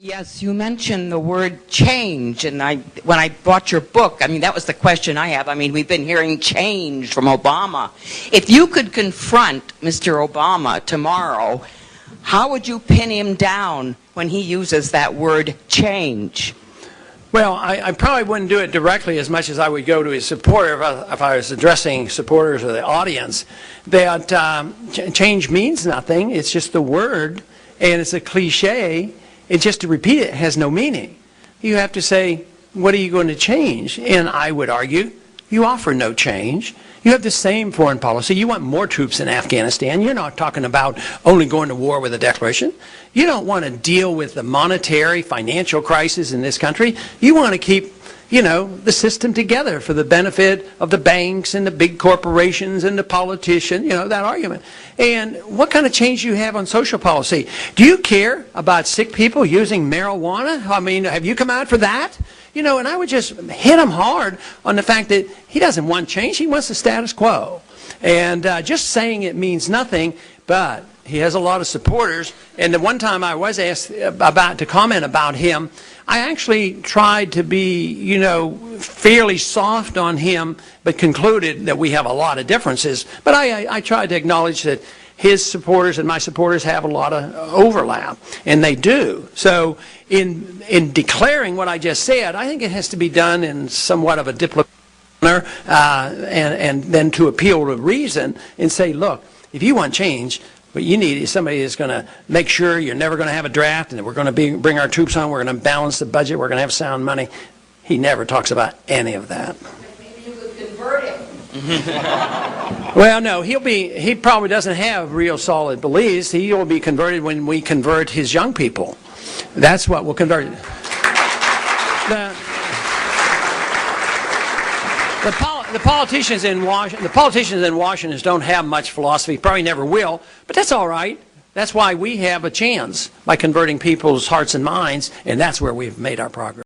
Yes, you mentioned the word change, and when I bought your book, I mean, that was the question I have. I mean, we've been hearing change from Obama. If you could confront Mr. Obama tomorrow, how would you pin him down when he uses that word change? Well, I probably wouldn't do it directly as much as I would go to his supporter if I was addressing supporters of the audience. That change means nothing. It's just the word, and it's a cliche. And just to repeat it has no meaning. You have to say, what are you going to change? And I would argue, you offer no change. You have the same foreign policy. You want more troops in Afghanistan. You're not talking about only going to war with a declaration. You don't want to deal with the monetary, financial crisis in this country. You want to keep, the system together for the benefit of the banks and the big corporations and the politicians, that argument. And what kind of change do you have on social policy? Do you care about sick people using marijuana? I mean, have you come out for that? And I would just hit him hard on the fact that he doesn't want change. He wants the status quo. And just saying it means nothing, but he has a lot of supporters. And the one time I was asked to comment about him, I actually tried to be, fairly soft on him, but concluded that we have a lot of differences. But I tried to acknowledge that his supporters and my supporters have a lot of overlap, and they do. So in declaring what I just said, I think it has to be done in somewhat of a diplomatic manner, and then to appeal to reason and say, look, if you want change, what you need is somebody that's going to make sure you're never going to have a draft, and that we're going to bring our troops home, we're going to balance the budget, we're going to have sound money. He never talks about any of that. Maybe you could convert him. Well, no, he probably doesn't have real solid beliefs. He will be converted when we convert his young people. That's what will convert. The politicians in Washington don't have much philosophy, probably never will, but that's all right. That's why we have a chance by converting people's hearts and minds, and that's where we've made our progress.